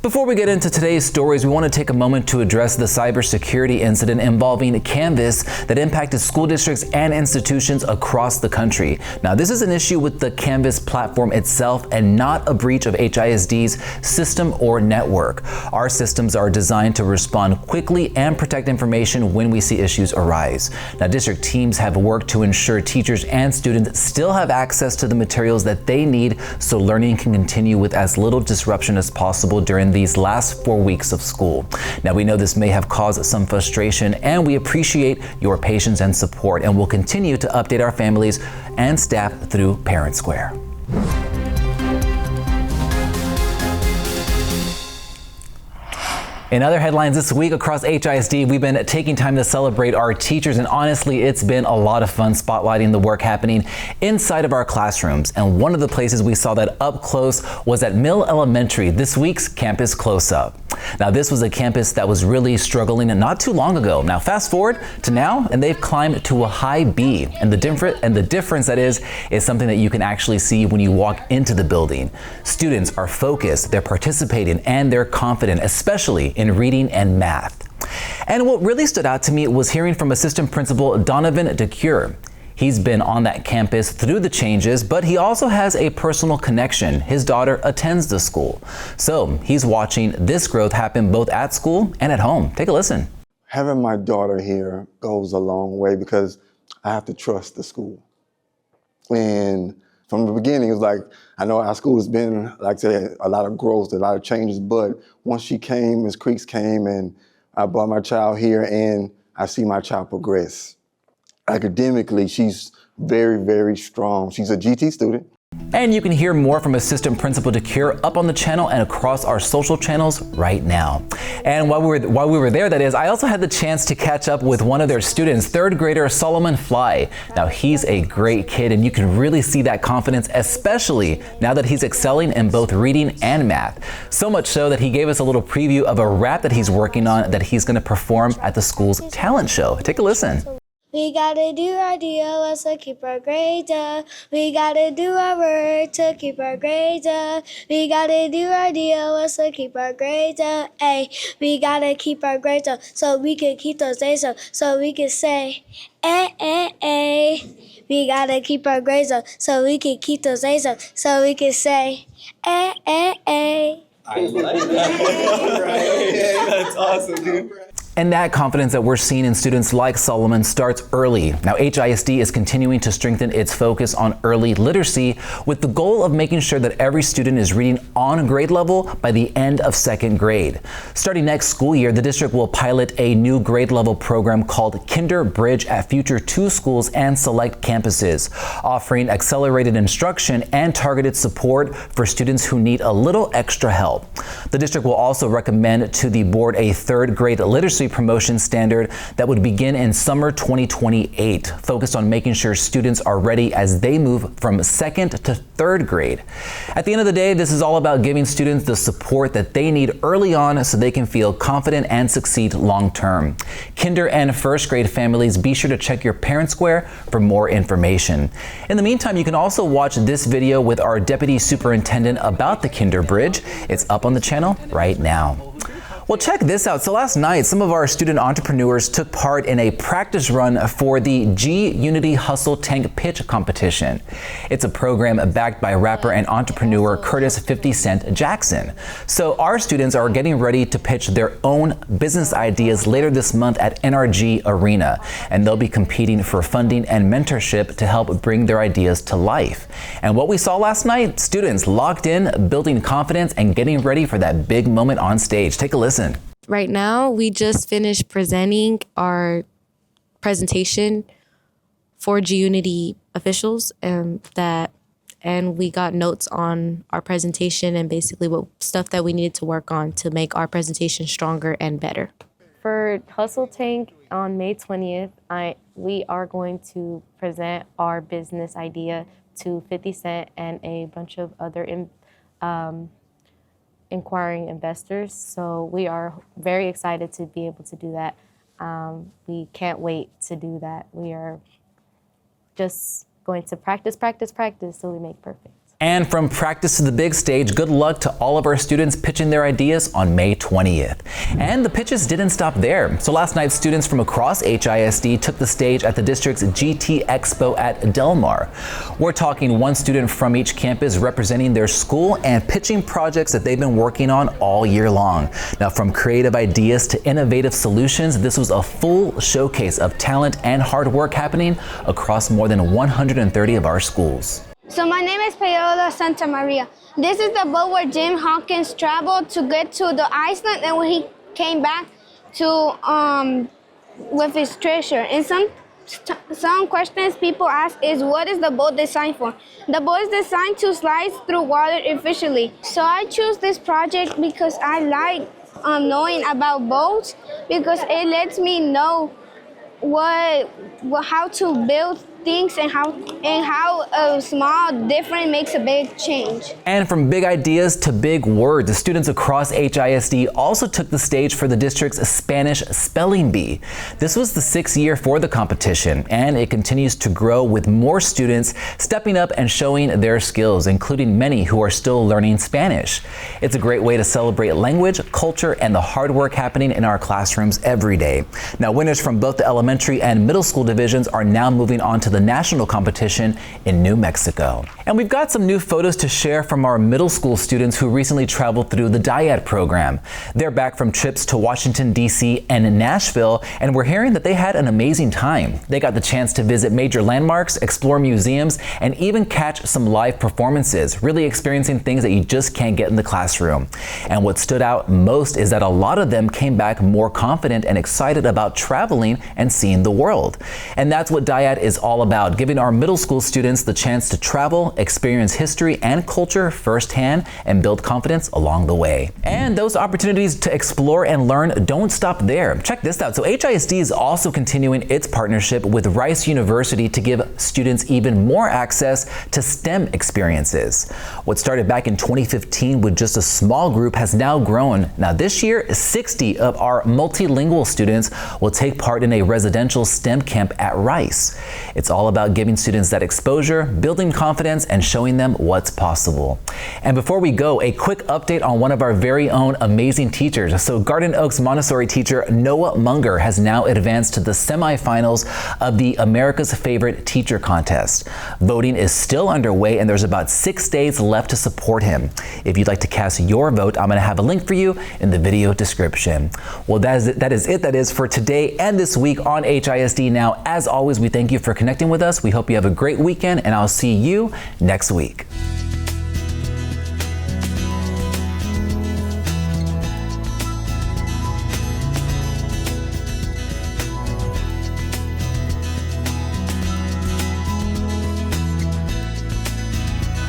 Before we get into today's stories, we want to take a moment to address the cybersecurity incident involving Canvas that impacted school districts and institutions across the country. Now, this is an issue with the Canvas platform itself and not a breach of HISD's system or network. Our systems are designed to respond quickly and protect information when we see issues arise. Now, district teams have worked to ensure teachers and students still have access to the materials that they need so learning can continue with as little disruption as possible during these last 4 weeks of school. Now, we know this may have caused some frustration, and we appreciate your patience and support, and we'll continue to update our families and staff through Parent Square. In other headlines this week across HISD, we've been taking time to celebrate our teachers, and honestly, it's been a lot of fun spotlighting the work happening inside of our classrooms. And one of the places we saw that up close was at Milne Elementary, this week's Campus Close-Up. Now, this was a campus that was really struggling not too long ago. Now, fast forward to now, and they've climbed to a high B. And the difference that is something that you can actually see when you walk into the building. Students are focused, they're participating, and they're confident, especially in reading and math. And what really stood out to me was hearing from Assistant Principal Donovan DeCure. He's been on that campus through the changes, but he also has a personal connection. His daughter attends the school. So he's watching this growth happen both at school and at home. Take a listen. Having my daughter here goes a long way because I have to trust the school. And from the beginning, it was like, I know our school has been, like I said, a lot of growth, a lot of changes, but once she came, Ms. Creeks came, and I brought my child here, and I see my child progress. Academically, she's very, very strong. She's a GT student. And you can hear more from Assistant Principal DeCure up on the channel and across our social channels right now. And while we were there, that is, I also had the chance to catch up with one of their students, third grader Solomon Flye. Now, he's a great kid, and you can really see that confidence, especially now that he's excelling in both reading and math. So much so that he gave us a little preview of a rap that he's working on that he's going to perform at the school's talent show. Take a listen. We gotta do our DYAD to keep our grades up. We gotta do our work to keep our grades up. We gotta do our DYAD to keep our grades up. Ay, we gotta keep our grades up so we can keep those A's up. So we can say, We gotta keep our grades up so we can keep those A's up. So we can say, I like that. Right. That's awesome, dude. And that confidence that we're seeing in students like Solomon starts early. Now, HISD is continuing to strengthen its focus on early literacy with the goal of making sure that every student is reading on grade level by the end of second grade. Starting next school year, the district will pilot a new grade level program called Kinder Bridge at future 2 schools and select campuses, offering accelerated instruction and targeted support for students who need a little extra help. The district will also recommend to the board a third grade literacy promotion standard that would begin in summer 2028, focused on making sure students are ready as they move from second to third grade. At the end of the day, this is all about giving students the support that they need early on so they can feel confident and succeed long term. Kinder and first grade families, be sure to check your Parent Square for more information. In the meantime, you can also watch this video with our Deputy Superintendent about the Kinder Bridge. It's up on the channel right now. Well, check this out. So last night, some of our student entrepreneurs took part in a practice run for the G-Unity Hustle Tank Pitch Competition. It's a program backed by rapper and entrepreneur Curtis 50 Cent Jackson. So our students are getting ready to pitch their own business ideas later this month at NRG Arena, and they'll be competing for funding and mentorship to help bring their ideas to life. And what we saw last night, students locked in, building confidence, and getting ready for that big moment on stage. Take a listen. Right now, we just finished presenting our presentation for G-Unity officials, and we got notes on our presentation and basically what stuff that we needed to work on to make our presentation stronger and better. For Hustle Tank on May 20th, we are going to present our business idea to 50 Cent and a bunch of other inquiring investors. So we are very excited to be able to do that. We can't wait to do that. We are just going to practice till we make perfect. And from practice to the big stage, good luck to all of our students pitching their ideas on May 20th. And the pitches didn't stop there. So last night, students from across HISD took the stage at the district's GT Expo at Delmar. We're talking one student from each campus representing their school and pitching projects that they've been working on all year long. Now, from creative ideas to innovative solutions, this was a full showcase of talent and hard work happening across more than 130 of our schools. So my name is Paola Santa Maria. This is the boat where Jim Hawkins traveled to get to the Iceland, and when he came back to with his treasure. And some questions people ask is, what is the boat designed for? The boat is designed to slide through water efficiently. So I choose this project because I like knowing about boats, because it lets me know how to build things and how a small difference makes a big change. And from big ideas to big words, the students across HISD also took the stage for the district's Spanish Spelling Bee. This was the 6th year for the competition, and it continues to grow with more students stepping up and showing their skills, including many who are still learning Spanish. It's a great way to celebrate language, culture, and the hard work happening in our classrooms every day. Now, winners from both the elementary and middle school divisions are now moving on to the national competition in New Mexico. And we've got some new photos to share from our middle school students who recently traveled through the DYAD program. They're back from trips to Washington, D.C. and Nashville, and we're hearing that they had an amazing time. They got the chance to visit major landmarks, explore museums, and even catch some live performances, really experiencing things that you just can't get in the classroom. And what stood out most is that a lot of them came back more confident and excited about traveling and seeing the world. And that's what DYAD is all about, giving our middle school students the chance to travel, experience history and culture firsthand, and build confidence along the way. And those opportunities to explore and learn don't stop there. Check this out. So HISD is also continuing its partnership with Rice University to give students even more access to STEM experiences. What started back in 2015 with just a small group has now grown. Now this year, 60 of our multilingual students will take part in a residential STEM camp at Rice. It's all about giving students that exposure, building confidence, and showing them what's possible. And before we go, a quick update on one of our very own amazing teachers. So Garden Oaks Montessori teacher Noah Munger has now advanced to the semifinals of the America's Favorite Teacher contest. Voting is still underway, and there's about 6 days left to support him. If you'd like to cast your vote, I'm going to have a link for you in the video description. Well, that is for today and this week on HISD Now. As always, we thank you for connecting with us. We hope you have a great weekend, and I'll see you next week.